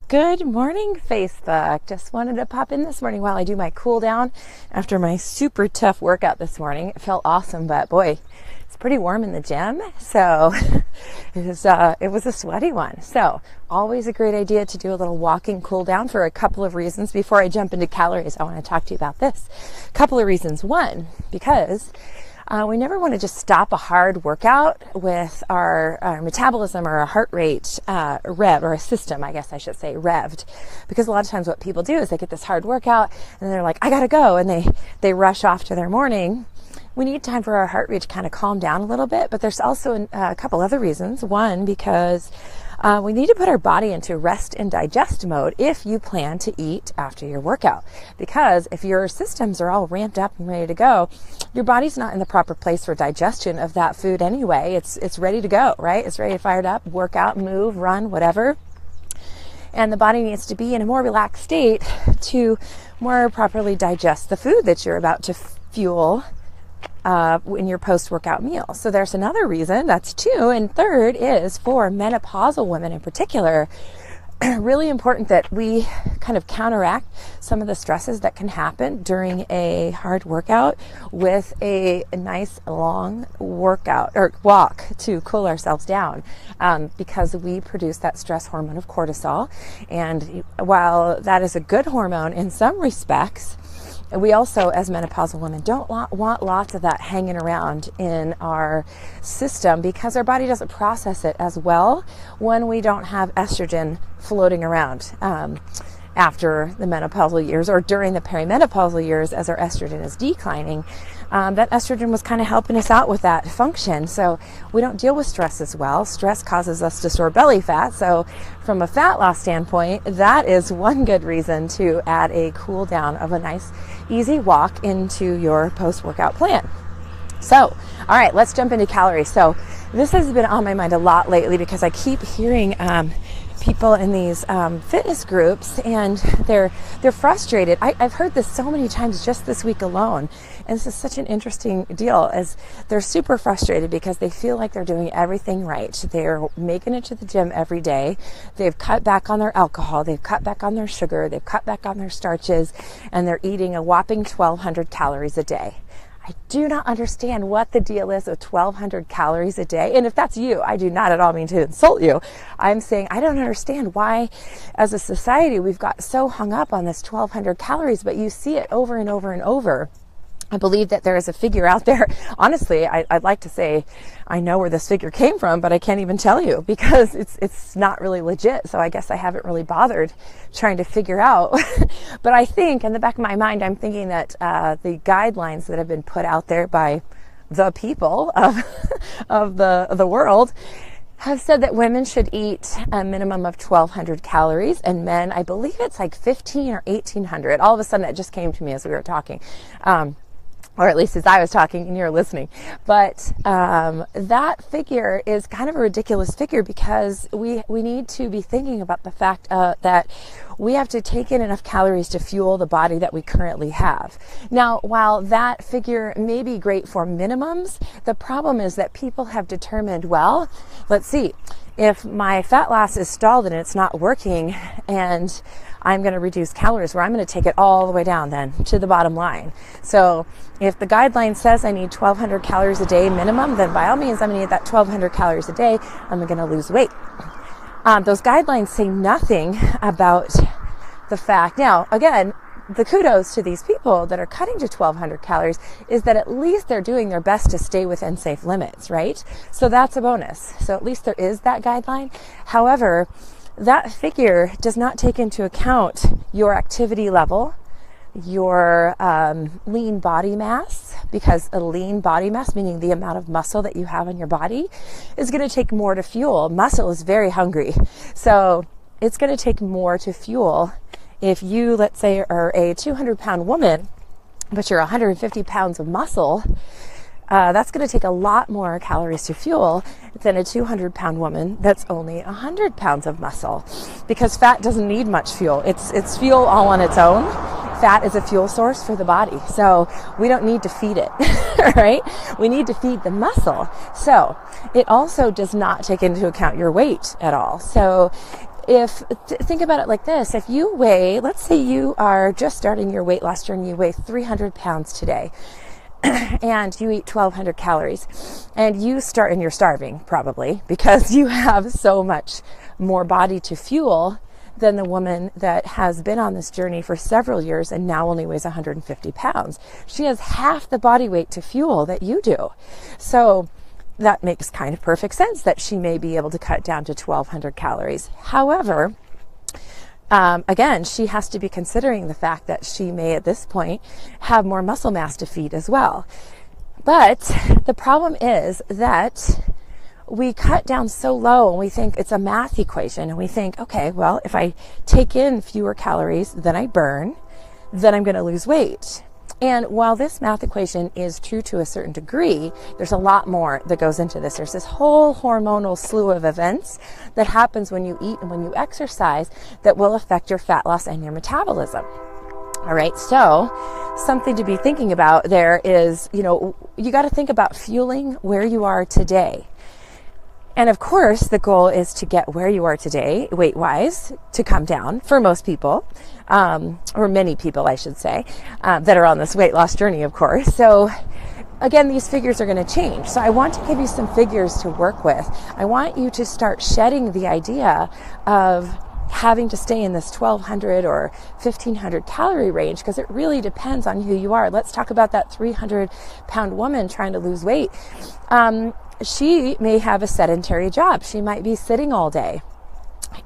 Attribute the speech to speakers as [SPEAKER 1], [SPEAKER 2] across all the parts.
[SPEAKER 1] Good morning, Facebook. Just wanted to pop in this morning while I do my cool down after my super tough workout this morning. It felt awesome, but boy, it's pretty warm in the gym. So it was a sweaty one. So always a great idea to do a little walking cool down for a couple of reasons. Before I jump into calories, I want to talk to you about this. A couple of reasons. One, because we never want to just stop a hard workout with our metabolism or our heart rate rev, or a system, I guess I should say, revved. Because a lot of times what people do is they get this hard workout and they're like, I gotta go, and they rush off to their morning. We need time for our heart rate to kind of calm down a little bit, but there's also a couple other reasons. One, because we need to put our body into rest and digest mode if you plan to eat after your workout. Because if your systems are all ramped up and ready to go, your body's not in the proper place for digestion of that food anyway. It's ready to go, right? It's ready to fire it up, work out, move, run, whatever. And the body needs to be in a more relaxed state to more properly digest the food that you're about to fuel in your post-workout meal. So there's another reason. That's two. And third is for menopausal women in particular, really important that we kind of counteract some of the stresses that can happen during a hard workout with a nice long workout or walk to cool ourselves down, because we produce that stress hormone of cortisol. And while that is a good hormone in some respects, we also, as menopausal women, don't want lots of that hanging around in our system, because our body doesn't process it as well when we don't have estrogen floating around after the menopausal years or during the perimenopausal years as our estrogen is declining. That estrogen was kind of helping us out with that function. So we don't deal with stress as well. Stress causes us to store belly fat. So from a fat loss standpoint, that is one good reason to add a cool down of a nice, easy walk into your post-workout plan. So, all right, let's jump into calories. So this has been on my mind a lot lately because I keep hearing people in these fitness groups, and they're frustrated. I've heard this so many times just this week alone, and this is such an interesting deal, as they're super frustrated because they feel like they're doing everything right. They're making it to the gym every day. They've cut back on their alcohol. They've cut back on their sugar. They've cut back on their starches, and they're eating a whopping 1,200 calories a day. I do not understand what the deal is with 1,200 calories a day. And if that's you, I do not at all mean to insult you. I'm saying I don't understand why, as a society, we've got so hung up on this 1,200 calories, but you see it over and over and over. I believe that there is a figure out there. Honestly, I'd like to say I know where this figure came from, but I can't even tell you because it's not really legit. So I guess I haven't really bothered trying to figure out. But I think in the back of my mind, I'm thinking that the guidelines that have been put out there by the people of the world have said that women should eat a minimum of 1,200 calories, and men, I believe it's like 1,500 or 1,800. All of a sudden, it just came to me as we were talking. Or at least as I was talking and you're listening. But that figure is kind of a ridiculous figure, because we need to be thinking about the fact that we have to take in enough calories to fuel the body that we currently have. Now, while that figure may be great for minimums, the problem is that people have determined, well, let's see, if my fat loss is stalled and it's not working, and I'm going to reduce calories, where I'm going to take it all the way down then to the bottom line. So if the guideline says I need 1,200 calories a day minimum, then by all means, I'm going to need that 1,200 calories a day. I'm going to lose weight. Those guidelines say nothing about the fact. Now, again, the kudos to these people that are cutting to 1,200 calories is that at least they're doing their best to stay within safe limits, right? So that's a bonus. So at least there is that guideline. However, that figure does not take into account your activity level, your lean body mass, because a lean body mass, meaning the amount of muscle that you have in your body, is going to take more to fuel. Muscle is very hungry. So it's going to take more to fuel. If you, let's say, are a 200-pound woman, but you're 150 pounds of muscle, that's going to take a lot more calories to fuel than a 200-pound woman that's only 100 pounds of muscle, because fat doesn't need much fuel. It's fuel all on its own. Fat is a fuel source for the body, so we don't need to feed it, right? We need to feed the muscle. So it also does not take into account your weight at all. So Think about it like this. If you weigh, let's say you are just starting your weight loss journey, you weigh 300 pounds today, and you eat 1,200 calories, and you're starving probably because you have so much more body to fuel than the woman that has been on this journey for several years and now only weighs 150 pounds. She has half the body weight to fuel that you do. So that makes kind of perfect sense that she may be able to cut down to 1,200 calories. However, again, she has to be considering the fact that she may at this point have more muscle mass to feed as well. But the problem is that we cut down so low and we think it's a math equation, and we think, okay, well, if I take in fewer calories than I burn, then I'm going to lose weight. And while this math equation is true to a certain degree, there's a lot more that goes into this. There's this whole hormonal slew of events that happens when you eat and when you exercise that will affect your fat loss and your metabolism. All right, so something to be thinking about there is, you got to think about fueling where you are today. And of course, the goal is to get where you are today, weight-wise, to come down for most people, or many people, I should say, that are on this weight loss journey, of course. So again, these figures are going to change. So I want to give you some figures to work with. I want you to start shedding the idea of having to stay in this 1,200 or 1,500 calorie range, because it really depends on who you are. Let's talk about that 300-pound woman trying to lose weight. She may have a sedentary job. She might be sitting all day,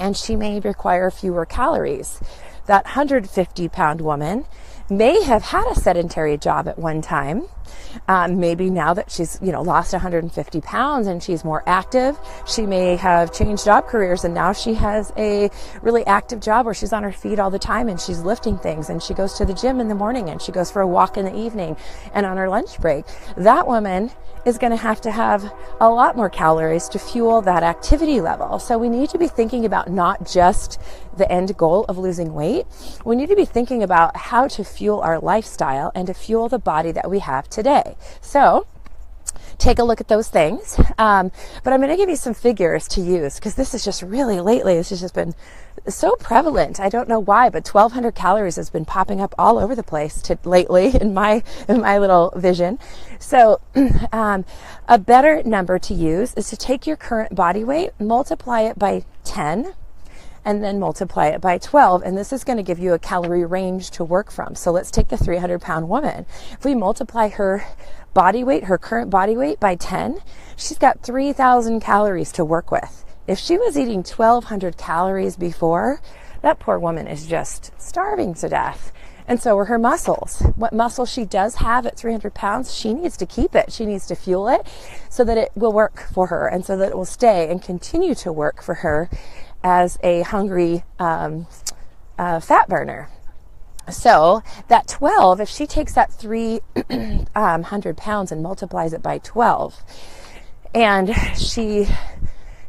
[SPEAKER 1] and she may require fewer calories. That 150-pound woman may have had a sedentary job at one time. Maybe now that she's, lost 150 pounds and she's more active, she may have changed job careers, and now she has a really active job where she's on her feet all the time and she's lifting things, and she goes to the gym in the morning and she goes for a walk in the evening and on her lunch break. That woman is going to have a lot more calories to fuel that activity level. So we need to be thinking about not just the end goal of losing weight. We need to be thinking about how to fuel our lifestyle and to fuel the body that we have today. So take a look at those things. But I'm going to give you some figures to use, because this is just really lately, this has just been so prevalent. I don't know why, but 1,200 calories has been popping up all over the place lately in my little vision. So a better number to use is to take your current body weight, multiply it by 10, and then multiply it by 12. And this is going to give you a calorie range to work from. So let's take the 300-pound woman. If we multiply her body weight, her current body weight, by 10, she's got 3,000 calories to work with. If she was eating 1,200 calories before, that poor woman is just starving to death. And so are her muscles. What muscle she does have at 300 pounds, she needs to keep it. She needs to fuel it so that it will work for her, and so that it will stay and continue to work for her as a hungry fat burner. So that 12, if she takes that 300 pounds and multiplies it by 12, and she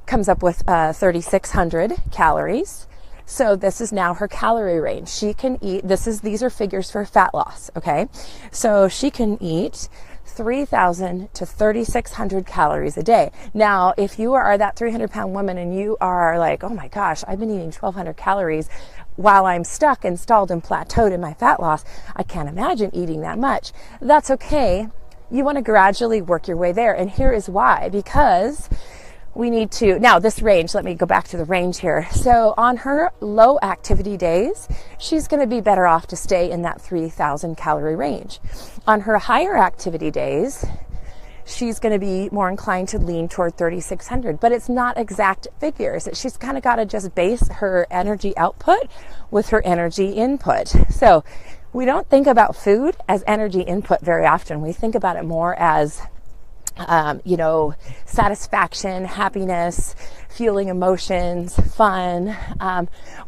[SPEAKER 1] comes up with 3,600 calories. So this is now her calorie range. She can eat, these are figures for fat loss, okay? So she can eat 3,000 to 3,600 calories a day. Now, if you are that 300-pound woman and you are like, oh my gosh, I've been eating 1,200 calories while I'm stuck and stalled and plateaued in my fat loss, I can't imagine eating that much. That's okay. You want to gradually work your way there. And here is why. Because we need to, now this range, let me go back to the range here. So on her low activity days, she's going to be better off to stay in that 3,000 calorie range. On her higher activity days, she's going to be more inclined to lean toward 3,600, but it's not exact figures. She's kind of got to just base her energy output with her energy input. So we don't think about food as energy input very often. We think about it more as satisfaction, happiness, feeling emotions, fun.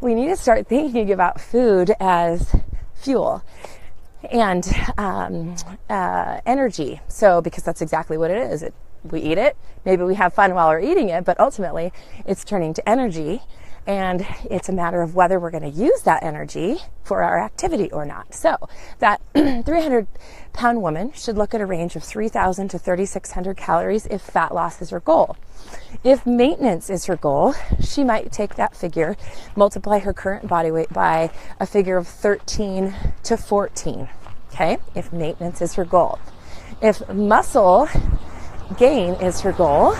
[SPEAKER 1] We need to start thinking about food as fuel and energy. So, because that's exactly what it is. We eat it. Maybe we have fun while we're eating it, but ultimately it's turning to energy And it's a matter of whether we're going to use that energy for our activity or not. So that 300-pound woman should look at a range of 3,000 to 3,600 calories if fat loss is her goal. If maintenance is her goal, she might take that figure, multiply her current body weight by a figure of 13 to 14. Okay, if maintenance is her goal. If muscle gain is her goal,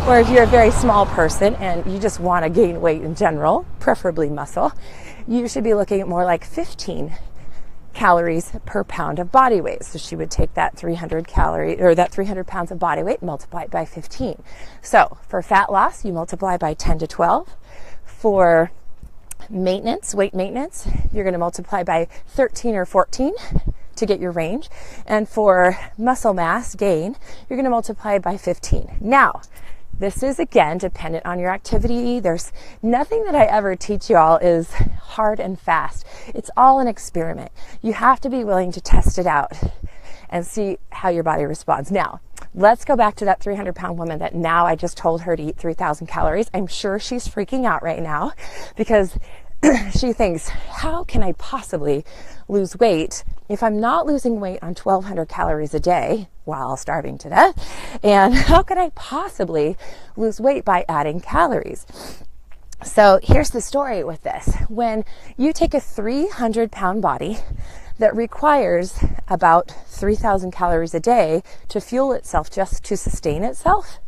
[SPEAKER 1] or if you're a very small person and you just want to gain weight in general, preferably muscle, you should be looking at more like 15 calories per pound of body weight. So she would take that 300 pounds of body weight, multiply it by 15. So for fat loss, you multiply by 10 to 12. For maintenance, weight maintenance, you're going to multiply by 13 or 14 to get your range. And for muscle mass gain, you're going to multiply by 15. Now, this is, again, dependent on your activity. There's nothing that I ever teach you all is hard and fast. It's all an experiment. You have to be willing to test it out and see how your body responds. Now, let's go back to that 300-pound woman that now I just told her to eat 3,000 calories. I'm sure she's freaking out right now because she thinks, how can I possibly lose weight if I'm not losing weight on 1,200 calories a day while starving to death? And how could I possibly lose weight by adding calories? So here's the story with this. When you take a 300-pound body that requires about 3,000 calories a day to fuel itself, just to sustain itself,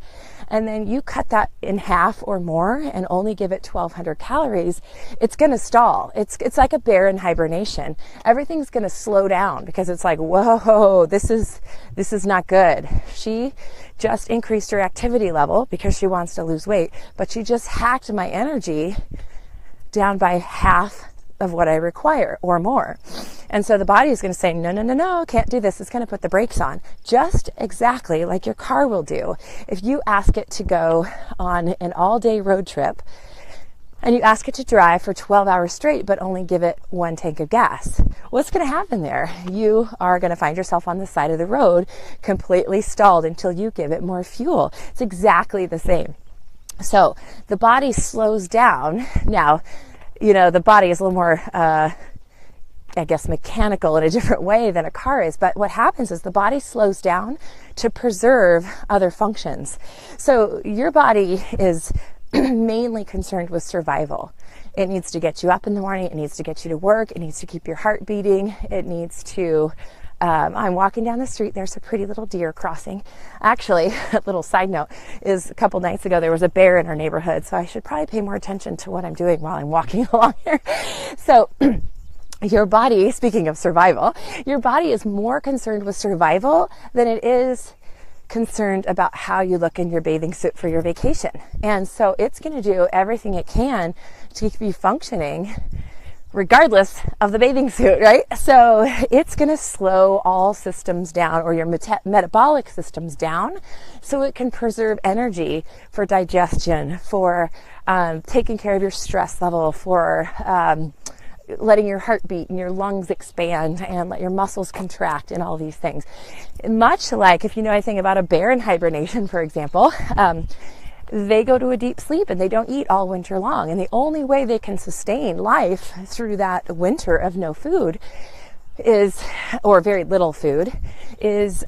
[SPEAKER 1] and then you cut that in half or more and only give it 1,200 calories, it's going to stall. It's like a bear in hibernation. Everything's going to slow down because it's like, whoa, this is not good. She just increased her activity level because she wants to lose weight, but she just hacked my energy down by half of what I require or more. And so the body is going to say, no, can't do this. It's going to put the brakes on, just exactly like your car will do. If you ask it to go on an all-day road trip and you ask it to drive for 12 hours straight, but only give it one tank of gas, what's going to happen there? You are going to find yourself on the side of the road, completely stalled until you give it more fuel. It's exactly the same. So the body slows down. Now, the body is a little more, mechanical in a different way than a car is. But what happens is the body slows down to preserve other functions. So your body is mainly concerned with survival. It needs to get you up in the morning. It needs to get you to work. It needs to keep your heart beating. It needs to... I'm walking down the street. There's a pretty little deer crossing. Actually, a little side note is a couple nights ago, there was a bear in our neighborhood. So I should probably pay more attention to what I'm doing while I'm walking along here. So your body, speaking of survival, your body is more concerned with survival than it is concerned about how you look in your bathing suit for your vacation. And so it's going to do everything it can to keep you functioning regardless of the bathing suit, right? So it's going to slow all systems down, or your metabolic systems down, so it can preserve energy for digestion, for taking care of your stress level, for letting your heart beat and your lungs expand and let your muscles contract and all these things. Much like, if you know anything about a bear in hibernation, for example, they go to a deep sleep and they don't eat all winter long. And the only way they can sustain life through that winter of no food is, or very little food, is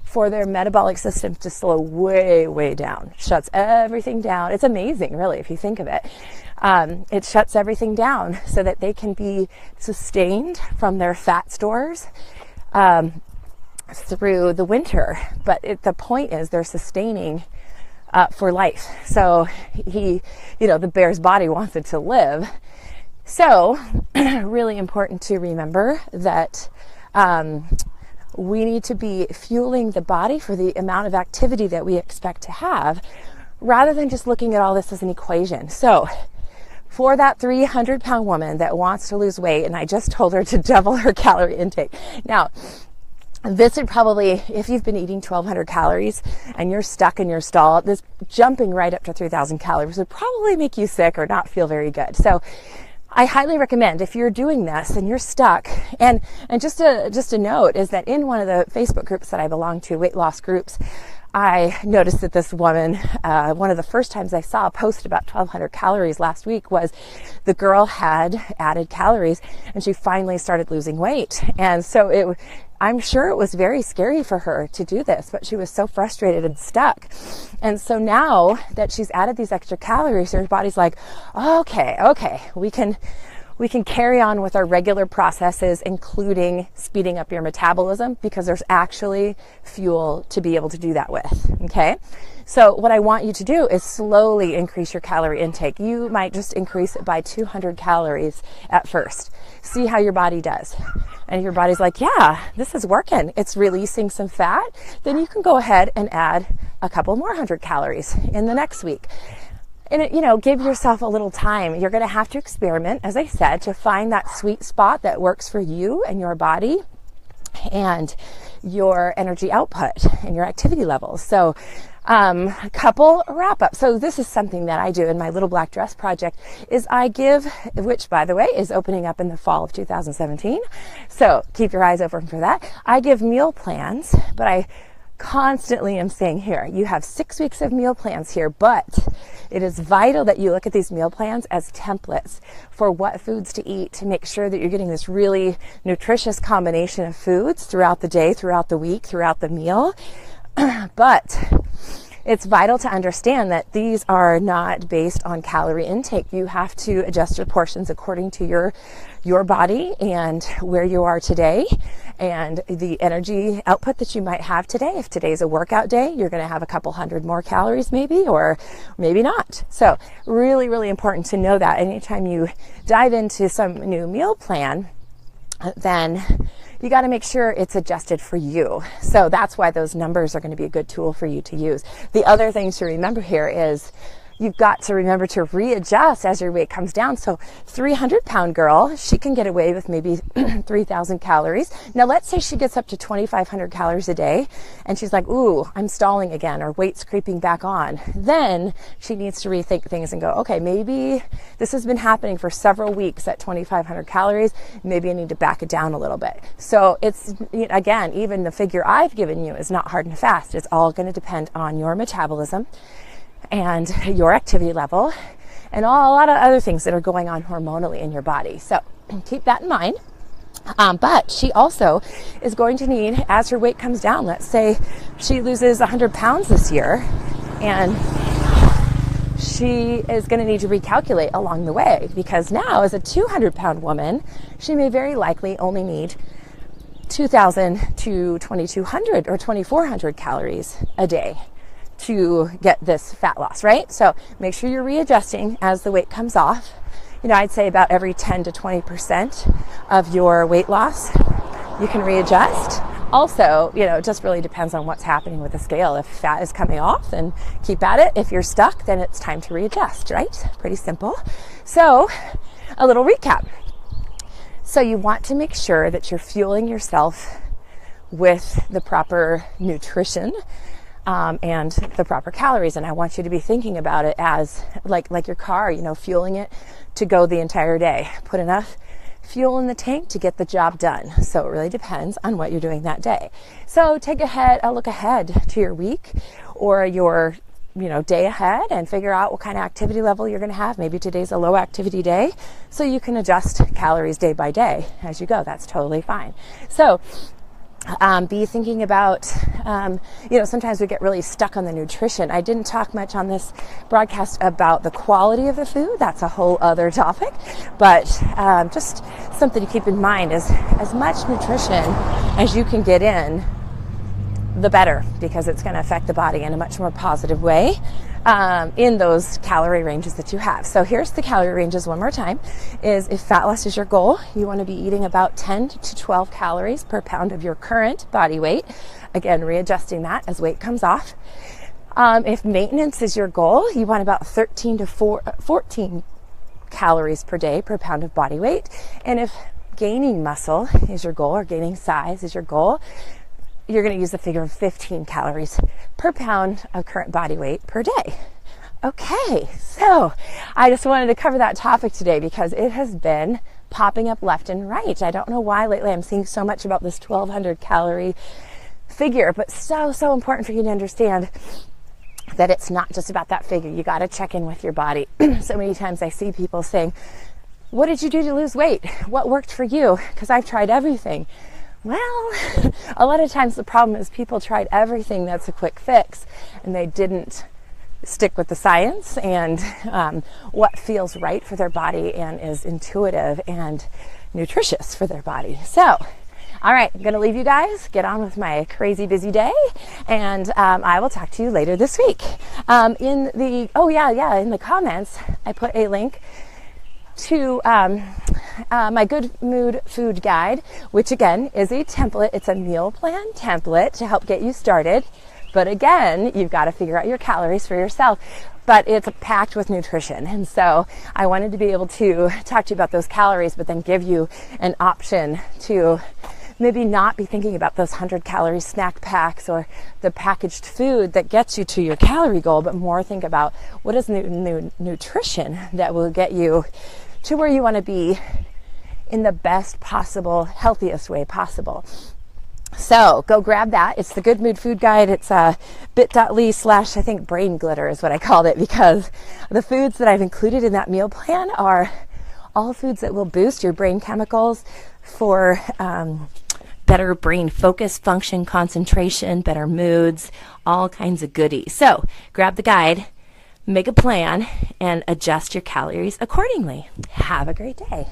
[SPEAKER 1] for their metabolic system to slow way, way down. Shuts everything down. It's amazing, really, if you think of it. It shuts everything down so that they can be sustained from their fat stores through the winter. But the point is they're sustaining for life. So the bear's body wants it to live. So really important to remember that we need to be fueling the body for the amount of activity that we expect to have, rather than just looking at all this as an equation. So for that 300-pound woman that wants to lose weight, and I just told her to double her calorie intake. Now, this would probably, if you've been eating 1,200 calories and you're stuck in your stall, this jumping right up to 3,000 calories would probably make you sick or not feel very good. So I highly recommend, if you're doing this and you're stuck, and just a note is that in one of the Facebook groups that I belong to, weight loss groups, I noticed that this woman, one of the first times I saw a post about 1,200 calories last week was the girl had added calories and she finally started losing weight. And so I'm sure it was very scary for her to do this, but she was so frustrated and stuck. And so now that she's added these extra calories, her body's like, okay, we can carry on with our regular processes, including speeding up your metabolism, because there's actually fuel to be able to do that with, okay? So what I want you to do is slowly increase your calorie intake. You might just increase it by 200 calories at first. See how your body does. And if your body's like, yeah, this is working, it's releasing some fat, then you can go ahead and add a couple more 100 calories in the next week. And, give yourself a little time. You're going to have to experiment, as I said, to find that sweet spot that works for you and your body and your energy output and your activity levels. So, a couple wrap up. So this is something that I do in my Little Black Dress project is I give, which by the way is opening up in the fall of 2017. So keep your eyes open for that. I give meal plans, but I constantly am saying here, you have 6 weeks of meal plans here, but it is vital that you look at these meal plans as templates for what foods to eat to make sure that you're getting this really nutritious combination of foods throughout the day, throughout the week, throughout the meal. But it's vital to understand that these are not based on calorie intake. You have to adjust your portions according to your body and where you are today and the energy output that you might have today. If today's a workout day, you're going to have a couple hundred more calories maybe, or maybe not. So really, really important to know that anytime you dive into some new meal plan, then you got to make sure it's adjusted for you. So that's why those numbers are going to be a good tool for you to use. The other thing to remember here is you've got to remember to readjust as your weight comes down. So 300-pound girl, she can get away with maybe 3,000 calories. Now let's say she gets up to 2,500 calories a day and she's like, ooh, I'm stalling again, or weight's creeping back on. Then she needs to rethink things and go, okay, maybe this has been happening for several weeks at 2,500 calories. Maybe I need to back it down a little bit. So it's, again, even the figure I've given you is not hard and fast. It's all going to depend on your metabolism and your activity level and a lot of other things that are going on hormonally in your body. So keep that in mind. But she also is going to need, as her weight comes down, let's say she loses 100 pounds this year, and she is going to need to recalculate along the way, because now as a 200-pound woman, she may very likely only need 2,000 to 2,200 or 2,400 calories a day to get this fat loss, right? So make sure you're readjusting as the weight comes off. I'd say about every 10 to 20% of your weight loss, you can readjust. Also, it just really depends on what's happening with the scale. If fat is coming off, then keep at it. If you're stuck, then it's time to readjust, right? Pretty simple. So a little recap. So you want to make sure that you're fueling yourself with the proper nutrition, and the proper calories. And I want you to be thinking about it as like your car, fueling it to go the entire day. Put enough fuel in the tank to get the job done. So it really depends on what you're doing that day. So take a look ahead to your week or your day ahead and figure out what kind of activity level you're going to have. Maybe today's a low activity day, so you can adjust calories day by day as you go. That's totally fine. So be thinking about, sometimes we get really stuck on the nutrition. I didn't talk much on this broadcast about the quality of the food. That's a whole other topic. But just something to keep in mind is as much nutrition as you can get in, the better, because it's going to affect the body in a much more positive way in those calorie ranges that you have. So here's the calorie ranges one more time. Is if fat loss is your goal, you want to be eating about 10 to 12 calories per pound of your current body weight. Again, readjusting that as weight comes off. If maintenance is your goal, you want about 13 to 14 calories per day per pound of body weight. And if gaining muscle is your goal, or gaining size is your goal, you're going to use the figure of 15 calories per pound of current body weight per day. Okay, so I just wanted to cover that topic today because it has been popping up left and right. I don't know why lately I'm seeing so much about this 1,200 calorie figure, but so important for you to understand that it's not just about that figure. You got to check in with your body. So many times I see people saying, what did you do to lose weight? What worked for you? Because I've tried everything. Well, a lot of times the problem is people tried everything that's a quick fix, and they didn't stick with the science and what feels right for their body and is intuitive and nutritious for their body. So, all right, I'm going to leave you guys, get on with my crazy busy day, and I will talk to you later this week. In the comments, I put a link to my Good Mood Food Guide, which again is a template. It's a meal plan template to help get you started. But again, you've got to figure out your calories for yourself. But it's packed with nutrition. And so I wanted to be able to talk to you about those calories, but then give you an option to maybe not be thinking about those 100-calorie snack packs or the packaged food that gets you to your calorie goal, but more think about what is new nutrition that will get you to where you want to be in the best possible, healthiest way possible. So go grab that. It's the Good Mood Food Guide. It's bit.ly/ I think brain glitter is what I called it, because the foods that I've included in that meal plan are all foods that will boost your brain chemicals for better brain focus, function, concentration, better moods, all kinds of goodies. So grab the guide, make a plan, and adjust your calories accordingly. Have a great day.